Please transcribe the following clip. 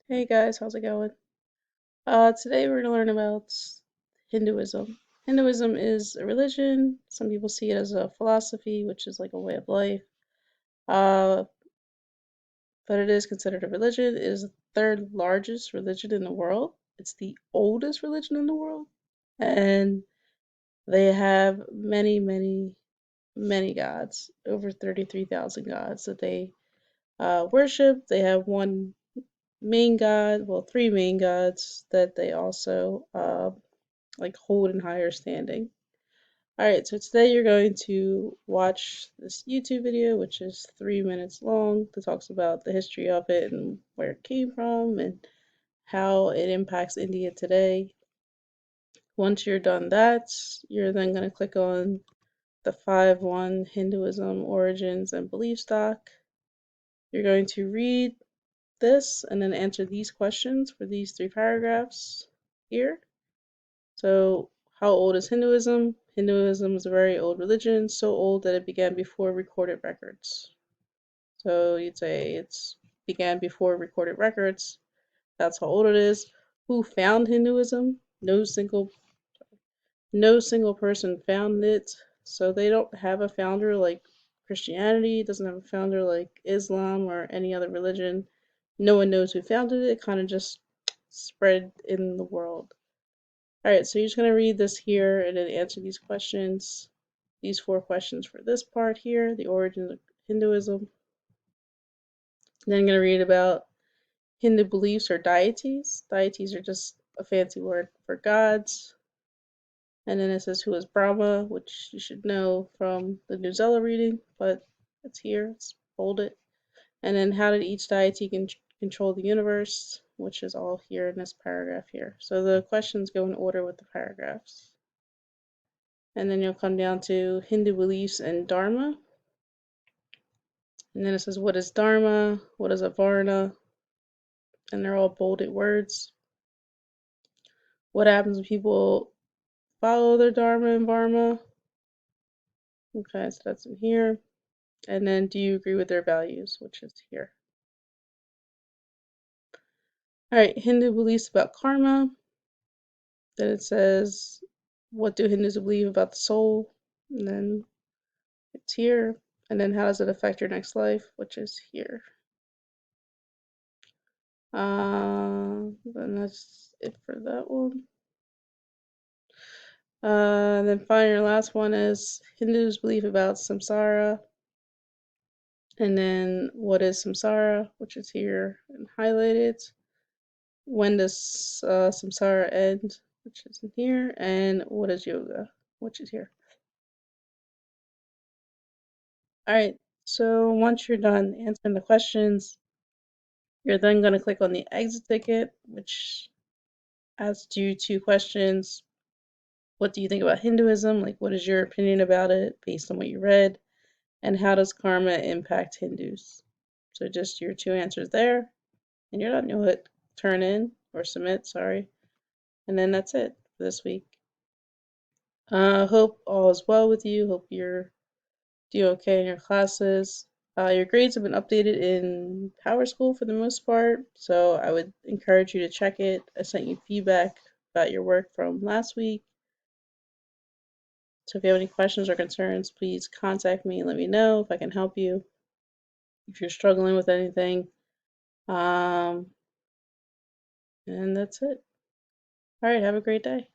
Hey guys, how's it going? Today we're going to learn about Hinduism. Hinduism is a religion. Some people see it as a philosophy, which is like a way of life. Uh, but it is considered a religion. It is the third largest religion in the world. It's the oldest religion in the world. And they have many, many, many gods, over 33,000 gods that they worship. They have one main god, well, three main gods that they also like hold in higher standing. Alright, so today you're going to watch this YouTube video, which is 3 minutes long, that talks about the history of it and where it came from and how it impacts India today. Once you're done that, you're then going to click on the 5.1 Hinduism Origins and Belief Stock. You're going to read this and then answer these questions for these 3 paragraphs here. So, how old is Hinduism? Hinduism is a very old religion, so old that it began before recorded records. So, you'd say it's began before recorded records. That's how old it is. Who found Hinduism? No single person found it. So they don't have a founder like Christianity, doesn't have a founder like Islam or any other religion. No one knows who founded it. It kind of just spread in the world. Alright, so you're just going to read this here and then answer these questions. These 4 questions for this part here, the origins of Hinduism. And then I'm going to read about Hindu beliefs or deities. Deities are just a fancy word for gods. And then it says who is Brahma, which you should know from the New Zealand reading, but it's here, it's bolded. And then how did each deity control the universe, which is all here in this paragraph here. So the questions go in order with the paragraphs. And then you'll come down to Hindu beliefs and Dharma. And then it says, what is Dharma? What is a Varna? And they're all bolded words. What happens when people follow their Dharma and Varma? Okay, so that's in here. And then do you agree with their values, which is here. Alright, Hindu beliefs about karma. Then it says, what do Hindus believe about the soul? And then it's here. And then how does it affect your next life, which is here. Then that's it for that one. Then finally, your last one is Hindus' belief about samsara. And then what is samsara, which is here and highlighted. When does samsara end, which is in here. And what is yoga, which is here. Alright, so once you're done answering the questions, you're then going to click on the exit ticket, which asks you 2 questions. What do you think about Hinduism? Like, what is your opinion about it based on what you read? And how does karma impact Hindus? So just your 2 answers there, and you're done. You'll hit turn in or submit, sorry. And then that's it for this week. Hope all is well with you. Hope you're doing okay in your classes. Your grades have been updated in Power School for the most part, so I would encourage you to check it. I sent you feedback about your work from last week. So if you have any questions or concerns, please contact me and let me know if I can help you. If you're struggling with anything. And that's it. All right, have a great day.